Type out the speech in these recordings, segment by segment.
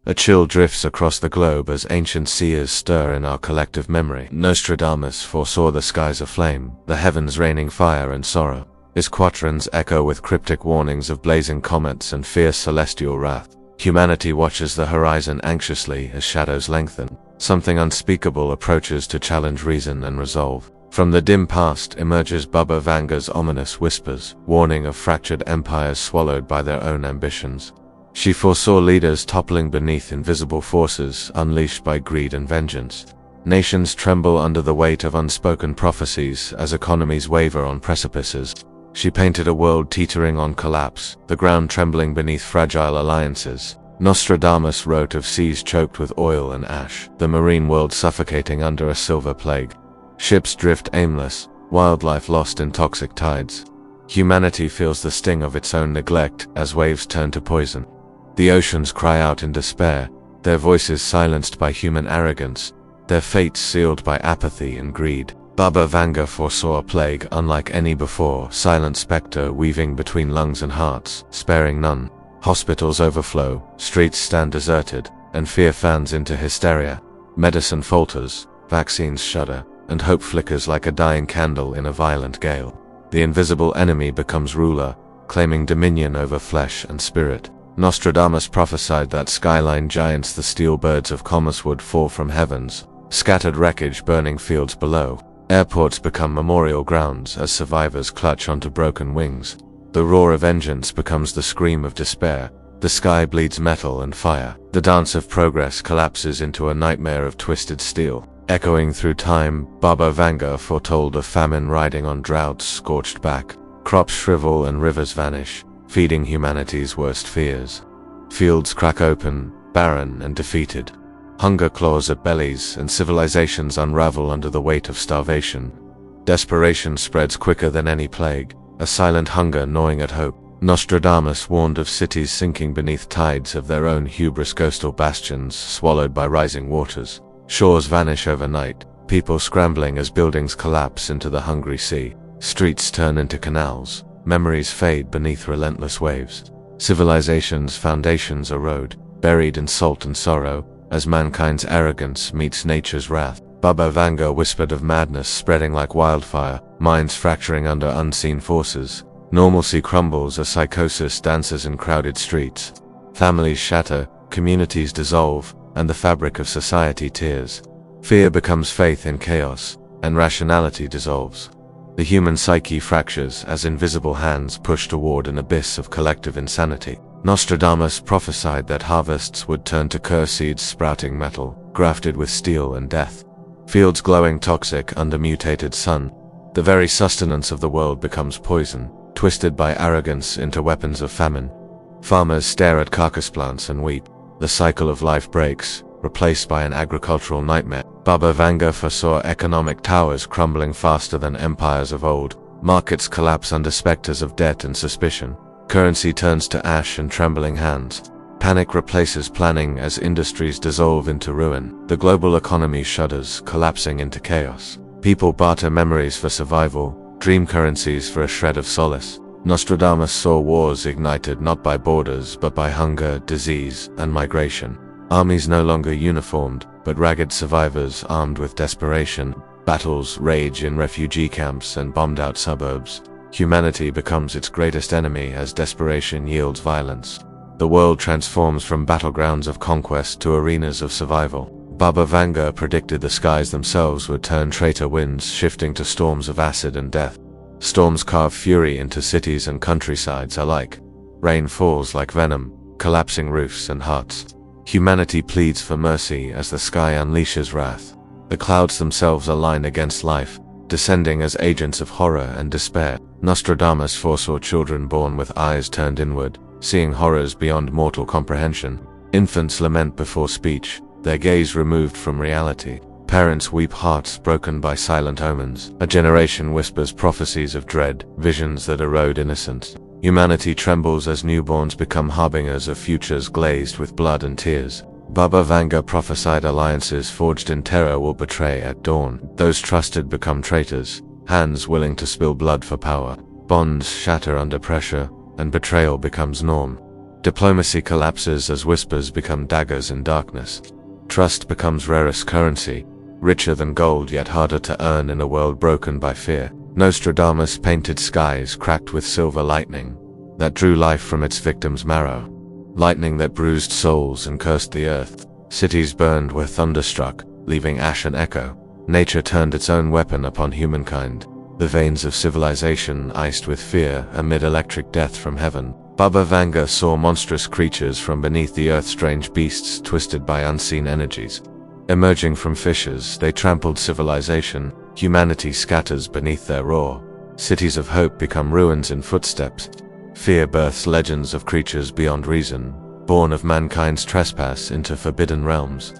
A chill drifts across the globe as ancient seers stir in our collective memory. Nostradamus foresaw the skies aflame, the heavens raining fire and sorrow. His quatrains echo with cryptic warnings of blazing comets and fierce celestial wrath. Humanity watches the horizon anxiously as shadows lengthen. Something unspeakable approaches to challenge reason and resolve. From the dim past emerges Baba Vanga's ominous whispers, warning of fractured empires swallowed by their own ambitions. She foresaw leaders toppling beneath invisible forces unleashed by greed and vengeance. Nations tremble under the weight of unspoken prophecies as economies waver on precipices. She painted a world teetering on collapse, the ground trembling beneath fragile alliances. Nostradamus wrote of seas choked with oil and ash, the marine world suffocating under a silver plague. Ships drift aimless, wildlife lost in toxic tides. Humanity feels the sting of its own neglect as waves turn to poison. The oceans cry out in despair, their voices silenced by human arrogance, their fates sealed by apathy and greed. Baba Vanga foresaw a plague unlike any before, silent spectre weaving between lungs and hearts, sparing none. Hospitals overflow, streets stand deserted, and fear fans into hysteria. Medicine falters, vaccines shudder, and hope flickers like a dying candle in a violent gale. The invisible enemy becomes ruler, claiming dominion over flesh and spirit. Nostradamus prophesied that skyline giants, the steel birds of commerce, would fall from heavens, scattered wreckage burning fields below. Airports become memorial grounds as survivors clutch onto broken wings. The roar of vengeance becomes the scream of despair. The sky bleeds metal and fire. The dance of progress collapses into a nightmare of twisted steel. Echoing through time, Baba Vanga foretold of famine riding on droughts scorched back. Crops shrivel and rivers vanish, feeding humanity's worst fears. Fields crack open, barren and defeated. Hunger claws at bellies and civilizations unravel under the weight of starvation. Desperation spreads quicker than any plague, a silent hunger gnawing at hope. Nostradamus warned of cities sinking beneath tides of their own hubris, coastal bastions swallowed by rising waters. Shores vanish overnight, people scrambling as buildings collapse into the hungry sea. Streets turn into canals, memories fade beneath relentless waves. Civilization's foundations erode, buried in salt and sorrow, as mankind's arrogance meets nature's wrath. Baba Vanga whispered of madness spreading like wildfire, minds fracturing under unseen forces. Normalcy crumbles as psychosis dances in crowded streets. Families shatter, communities dissolve, and the fabric of society tears. Fear becomes faith in chaos, and rationality dissolves. The human psyche fractures as invisible hands push toward an abyss of collective insanity. Nostradamus prophesied that harvests would turn to curse seeds sprouting metal, grafted with steel and death. Fields glowing toxic under mutated sun. The very sustenance of the world becomes poison, twisted by arrogance into weapons of famine. Farmers stare at carcass plants and weep. The cycle of life breaks, replaced by an agricultural nightmare. Baba Vanga foresaw economic towers crumbling faster than empires of old. Markets collapse under specters of debt and suspicion. Currency turns to ash and trembling hands. Panic replaces planning as industries dissolve into ruin. The global economy shudders, collapsing into chaos. People barter memories for survival, dream currencies for a shred of solace. Nostradamus saw wars ignited not by borders but by hunger, disease, and migration. Armies no longer uniformed, but ragged survivors armed with desperation. Battles rage in refugee camps and bombed-out suburbs. Humanity becomes its greatest enemy as desperation yields violence. The world transforms from battlegrounds of conquest to arenas of survival. Baba Vanga predicted the skies themselves would turn traitor winds, shifting to storms of acid and death. Storms carve fury into cities and countrysides alike. Rain falls like venom, collapsing roofs and hearts. Humanity pleads for mercy as the sky unleashes wrath. The clouds themselves align against life, descending as agents of horror and despair. Nostradamus foresaw children born with eyes turned inward, seeing horrors beyond mortal comprehension. Infants lament before speech, their gaze removed from reality. Parents weep, hearts broken by silent omens. A generation whispers prophecies of dread, visions that erode innocence. Humanity trembles as newborns become harbingers of futures glazed with blood and tears. Baba Vanga prophesied alliances forged in terror will betray at dawn. Those trusted become traitors, hands willing to spill blood for power. Bonds shatter under pressure, and betrayal becomes norm. Diplomacy collapses as whispers become daggers in darkness. Trust becomes rarest currency, richer than gold yet harder to earn in a world broken by fear. Nostradamus painted skies cracked with silver lightning that drew life from its victim's marrow. Lightning that bruised souls and cursed the earth. Cities burned were thunderstruck, leaving ash and echo. Nature turned its own weapon upon humankind. The veins of civilization iced with fear amid electric death from heaven. Baba Vanga saw monstrous creatures from beneath the earth, strange beasts twisted by unseen energies. Emerging from fissures, they trampled civilization. Humanity scatters beneath their roar. Cities of hope become ruins in footsteps. Fear births legends of creatures beyond reason, born of mankind's trespass into forbidden realms.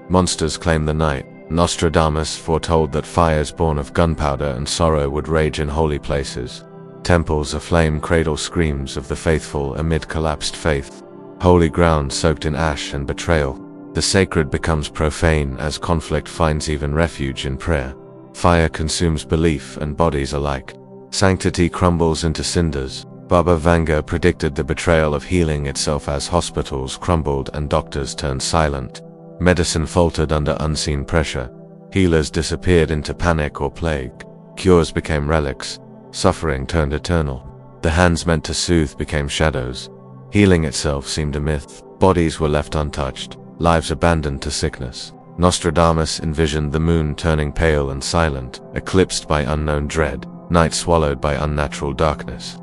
Monsters claim the night. Nostradamus foretold that fires born of gunpowder and sorrow would rage in holy places. Temples aflame cradle screams of the faithful amid collapsed faith. Holy ground soaked in ash and betrayal. The sacred becomes profane as conflict finds even refuge in prayer. Fire consumes belief and bodies alike. Sanctity crumbles into cinders. Baba Vanga predicted the betrayal of healing itself as hospitals crumbled and doctors turned silent. Medicine faltered under unseen pressure. Healers disappeared into panic or plague. Cures became relics. Suffering turned eternal. The hands meant to soothe became shadows. Healing itself seemed a myth. Bodies were left untouched. Lives abandoned to sickness. Nostradamus envisioned the moon turning pale and silent, eclipsed by unknown dread, night swallowed by unnatural darkness.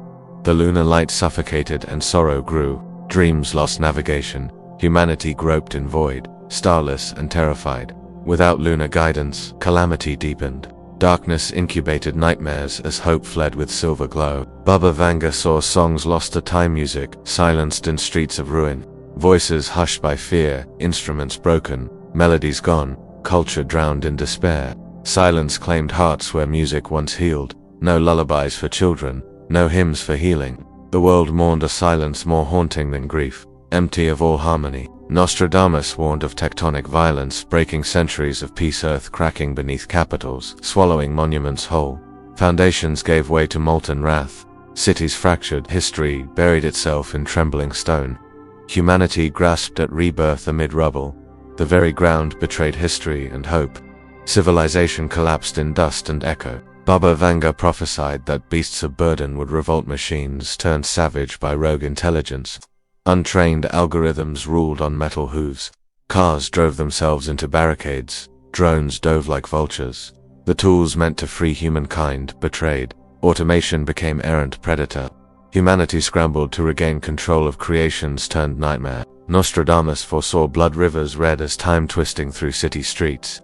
The lunar light suffocated and sorrow grew. Dreams lost navigation. Humanity groped in void, starless and terrified. Without lunar guidance, calamity deepened. Darkness incubated nightmares as hope fled with silver glow. Baba Vanga saw songs lost to time, music silenced in streets of ruin. Voices hushed by fear, instruments broken, melodies gone, culture drowned in despair. Silence claimed hearts where music once healed. No lullabies for children, no hymns for healing. The world mourned a silence more haunting than grief, empty of all harmony. Nostradamus warned of tectonic violence breaking centuries of peace, earth cracking beneath capitals, swallowing monuments whole. Foundations gave way to molten wrath. Cities fractured, history buried itself in trembling stone. Humanity grasped at rebirth amid rubble. The very ground betrayed history and hope. Civilization collapsed in dust and echo. Baba Vanga prophesied that beasts of burden would revolt, machines turned savage by rogue intelligence. Untrained algorithms ruled on metal hooves. Cars drove themselves into barricades. Drones dove like vultures. The tools meant to free humankind betrayed. Automation became errant predator. Humanity scrambled to regain control of creations turned nightmare. Nostradamus foresaw blood rivers red as time twisting through city streets.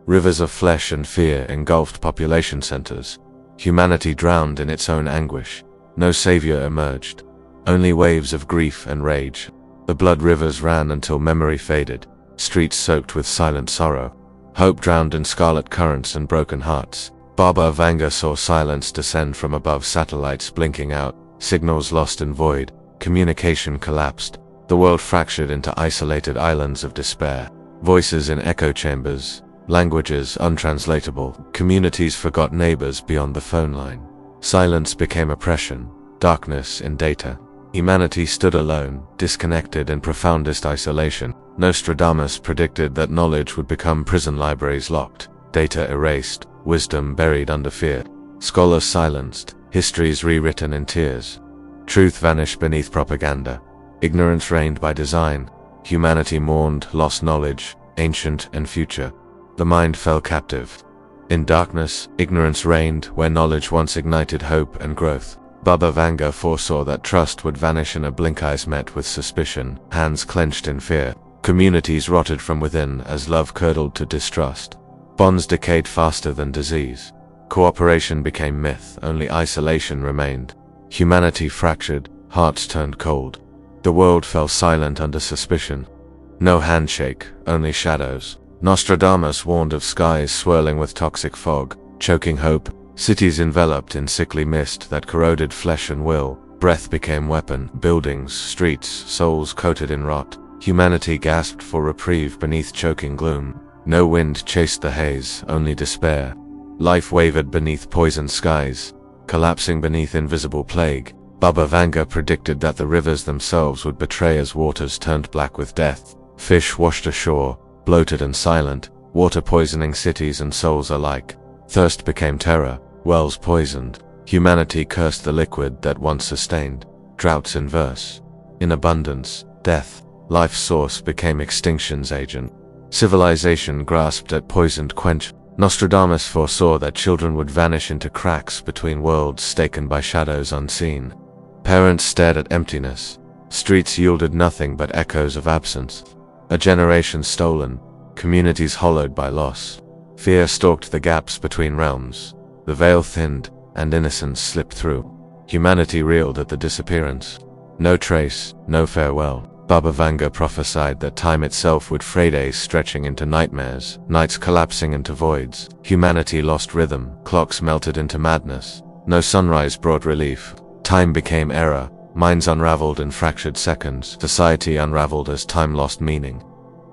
Rivers of flesh and fear engulfed population centers. Humanity drowned in its own anguish. No savior emerged. Only waves of grief and rage. The blood rivers ran until memory faded. Streets soaked with silent sorrow. Hope drowned in scarlet currents and broken hearts. Baba Vanga saw silence descend from above, satellites blinking out. Signals lost in void. Communication collapsed. The world fractured into isolated islands of despair. Voices in echo chambers. Languages untranslatable. Communities forgot neighbors beyond the phone line. Silence became oppression. Darkness in data. Humanity stood alone, disconnected in profoundest isolation. Nostradamus predicted that knowledge would become prison libraries locked, data erased, wisdom buried under fear. Scholars silenced, histories rewritten in tears. Truth vanished beneath propaganda. Ignorance reigned by design. Humanity mourned lost knowledge, ancient and future. The mind fell captive. In darkness, ignorance reigned where knowledge once ignited hope and growth. Baba Vanga foresaw that trust would vanish in a blink, eyes met with suspicion, hands clenched in fear. Communities rotted from within as love curdled to distrust. Bonds decayed faster than disease. Cooperation became myth, only isolation remained. Humanity fractured, hearts turned cold. The world fell silent under suspicion. No handshake, only shadows. Nostradamus warned of skies swirling with toxic fog, choking hope. Cities enveloped in sickly mist that corroded flesh and will. Breath became weapon. Buildings, streets, souls coated in rot. Humanity gasped for reprieve beneath choking gloom. No wind chased the haze, only despair. Life wavered beneath poisoned skies, collapsing beneath invisible plague. Baba Vanga predicted that the rivers themselves would betray as waters turned black with death. Fish washed ashore, bloated and silent, water poisoning cities and souls alike. Thirst became terror, wells poisoned. Humanity cursed the liquid that once sustained. Droughts in verse. In abundance, death, life's source, became extinction's agent. Civilization grasped at poisoned quench. Nostradamus foresaw that children would vanish into cracks between worlds staken by shadows unseen. Parents stared at emptiness. Streets yielded nothing but echoes of absence. A generation stolen, communities hollowed by loss. Fear stalked the gaps between realms. The veil thinned, and innocence slipped through. Humanity reeled at the disappearance. No trace, no farewell. Baba Vanga prophesied that time itself would fray, days stretching into nightmares, nights collapsing into voids. Humanity lost rhythm, clocks melted into madness. No sunrise brought relief. Time became error, minds unraveled in fractured seconds, society unraveled as time lost meaning.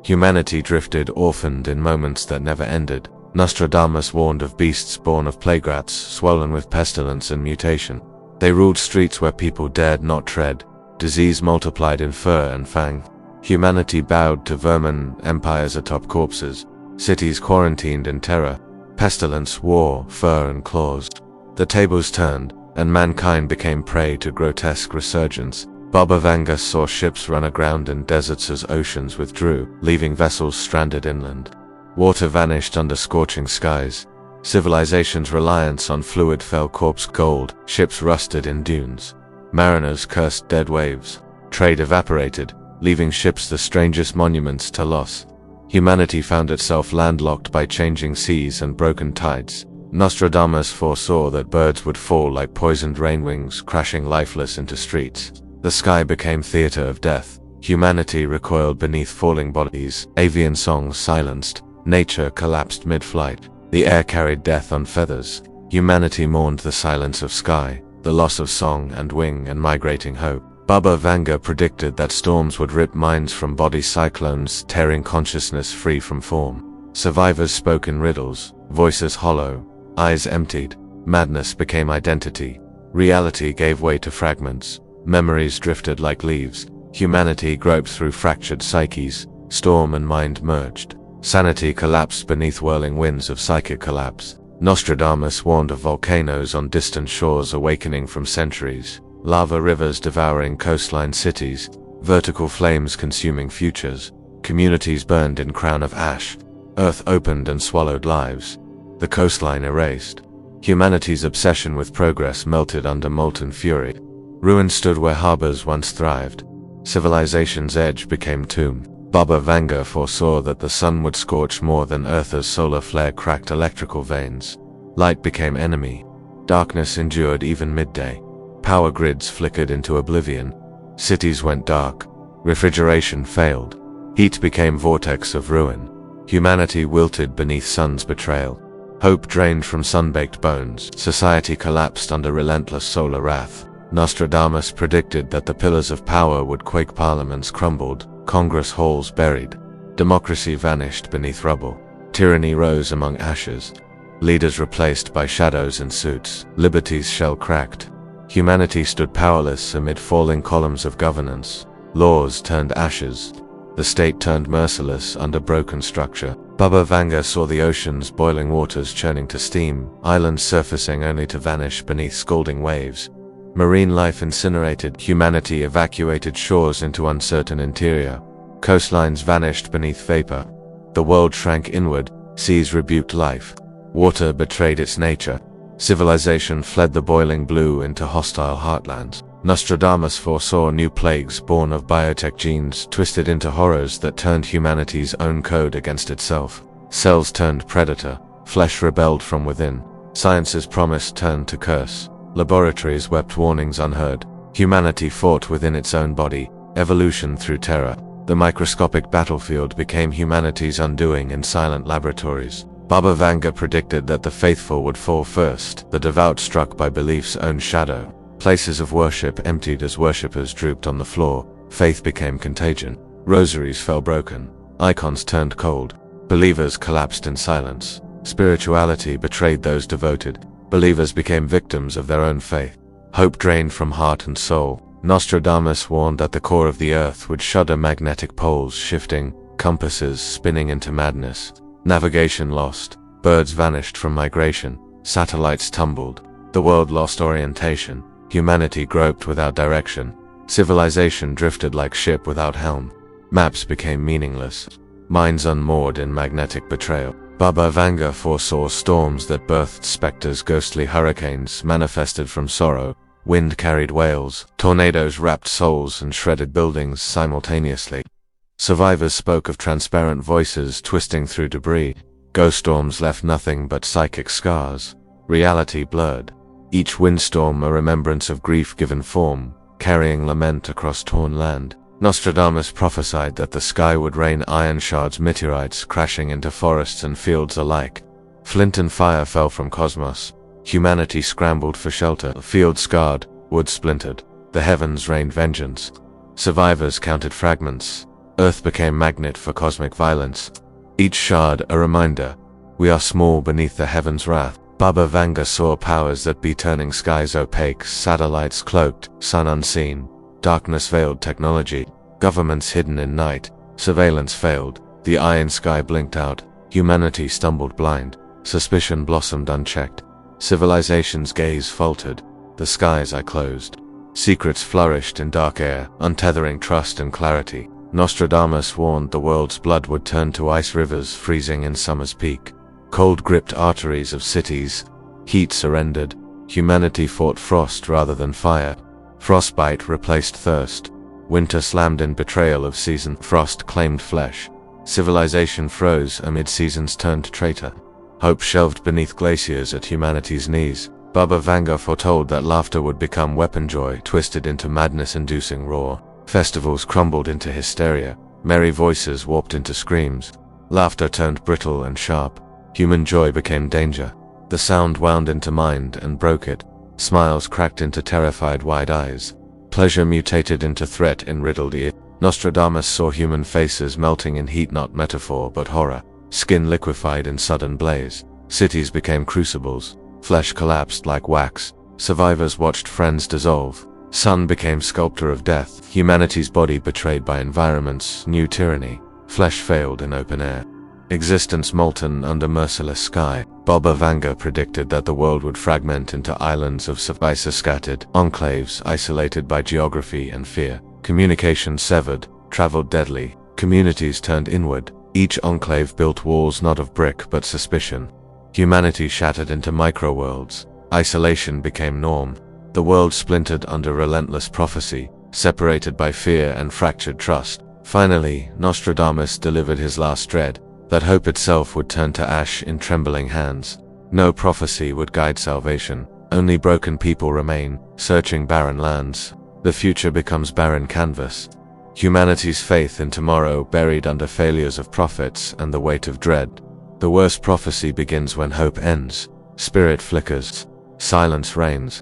Humanity drifted, orphaned in moments that never ended. Nostradamus warned of beasts born of plague rats, swollen with pestilence and mutation. They ruled streets where people dared not tread. Disease multiplied in fur and fang. Humanity bowed to vermin, empires atop corpses. Cities quarantined in terror. Pestilence, war, fur and claws. The tables turned, and mankind became prey to grotesque resurgence. Baba Vanga saw ships run aground in deserts as oceans withdrew, leaving vessels stranded inland. Water vanished under scorching skies. Civilization's reliance on fluid fell corpse cold. Ships rusted in dunes. Mariners cursed dead waves. Trade evaporated, leaving ships the strangest monuments to loss. Humanity found itself landlocked by changing seas and broken tides. Nostradamus foresaw that birds would fall like poisoned rainwings, crashing lifeless into streets. The sky became theater of death. Humanity recoiled beneath falling bodies. Avian songs silenced. Nature collapsed mid-flight. The air carried death on feathers. Humanity mourned the silence of sky, the loss of song and wing and migrating hope. Baba Vanga predicted that storms would rip minds from body, cyclones tearing consciousness free from form. Survivors spoke in riddles, voices hollow, eyes emptied. Madness became identity. Reality gave way to fragments. Memories drifted like leaves. Humanity groped through fractured psyches. Storm and mind merged. Sanity collapsed beneath whirling winds of psychic collapse. Nostradamus warned of volcanoes on distant shores awakening from centuries. Lava rivers devouring coastline cities. Vertical flames consuming futures. Communities burned in crown of ash. Earth opened and swallowed lives. The coastline erased. Humanity's obsession with progress melted under molten fury. Ruins stood where harbors once thrived. Civilization's edge became tomb. Baba Vanga foresaw that the sun would scorch more than Earth as solar flare cracked electrical veins. Light became enemy. Darkness endured even midday. Power grids flickered into oblivion. Cities went dark. Refrigeration failed. Heat became vortex of ruin. Humanity wilted beneath sun's betrayal. Hope drained from sun-baked bones. Society collapsed under relentless solar wrath. Nostradamus predicted that the pillars of power would quake, parliaments crumbled, Congress halls buried. Democracy vanished beneath rubble. Tyranny rose among ashes. Leaders replaced by shadows in suits. Liberty's shell cracked. Humanity stood powerless amid falling columns of governance. Laws turned ashes. The state turned merciless under broken structure. Baba Vanga saw the ocean's boiling waters churning to steam, islands surfacing only to vanish beneath scalding waves. Marine life incinerated, humanity evacuated shores into uncertain interior. Coastlines vanished beneath vapor. The world shrank inward, seas rebuked life. Water betrayed its nature. Civilization fled the boiling blue into hostile heartlands. Nostradamus foresaw new plagues born of biotech genes twisted into horrors that turned humanity's own code against itself. Cells turned predator. Flesh rebelled from within. Science's promise turned to curse. Laboratories wept warnings unheard. Humanity fought within its own body, evolution through terror. The microscopic battlefield became humanity's undoing in silent laboratories. Baba Vanga predicted that the faithful would fall first, the devout struck by belief's own shadow. Places of worship emptied as worshippers drooped on the floor. Faith became contagion. Rosaries fell broken. Icons turned cold. Believers collapsed in silence. Spirituality betrayed those devoted. Believers became victims of their own faith. Hope drained from heart and soul. Nostradamus warned that the core of the earth would shudder, magnetic poles shifting, compasses spinning into madness. Navigation lost, birds vanished from migration, satellites tumbled, the world lost orientation, humanity groped without direction, civilization drifted like ship without helm. Maps became meaningless, minds unmoored in magnetic betrayal. Baba Vanga foresaw storms that birthed specters, ghostly hurricanes manifested from sorrow. Wind carried wails, tornadoes wrapped souls and shredded buildings simultaneously. Survivors spoke of transparent voices twisting through debris. Ghost storms left nothing but psychic scars. Reality blurred. Each windstorm a remembrance of grief given form, carrying lament across torn land. Nostradamus prophesied that the sky would rain iron shards, meteorites crashing into forests and fields alike. Flint and fire fell from cosmos. Humanity scrambled for shelter, field scarred, wood splintered. The heavens rained vengeance. Survivors counted fragments. Earth became magnet for cosmic violence. Each shard a reminder, we are small beneath the heavens' wrath. Baba Vanga saw powers that be, turning skies opaque, satellites cloaked, sun unseen. Darkness veiled technology, governments hidden in night. Surveillance failed, the iron sky blinked out. Humanity stumbled blind, suspicion blossomed unchecked. Civilization's gaze faltered, the skies closed. Secrets flourished in dark air, untethering trust and clarity. Nostradamus warned the world's blood would turn to ice rivers freezing in summer's peak. Cold gripped arteries of cities. Heat surrendered. Humanity fought frost rather than fire. Frostbite replaced thirst. Winter slammed in betrayal of season. Frost claimed flesh. Civilization froze amid seasons turned traitor. Hope shelved beneath glaciers at humanity's knees. Baba Vanga foretold that laughter would become weapon, joy twisted into madness-inducing roar. Festivals crumbled into hysteria. Merry voices warped into screams. Laughter turned brittle and sharp. Human joy became danger. The sound wound into mind and broke it. Smiles cracked into terrified wide eyes. Pleasure mutated into threat in riddled ear. Nostradamus saw human faces melting in heat, not metaphor but horror. Skin liquefied in sudden blaze. Cities became crucibles. Flesh collapsed like wax. Survivors watched friends dissolve. Sun became sculptor of death. Humanity's body betrayed by environment's new tyranny. Flesh failed in open air. Existence molten under merciless sky. Baba Vanga predicted that the world would fragment into islands of survivors, scattered enclaves isolated by geography and fear. Communication severed, traveled deadly. Communities turned inward. Each enclave built walls not of brick but suspicion. Humanity shattered into micro-worlds. Isolation became norm. The world splintered under relentless prophecy, separated by fear and fractured trust. Finally, Nostradamus delivered his last dread, that hope itself would turn to ash in trembling hands. No prophecy would guide salvation. Only broken people remain, searching barren lands. The future becomes barren canvas. Humanity's faith in tomorrow buried under failures of prophets and the weight of dread. The worst prophecy begins when hope ends. Spirit flickers. Silence reigns.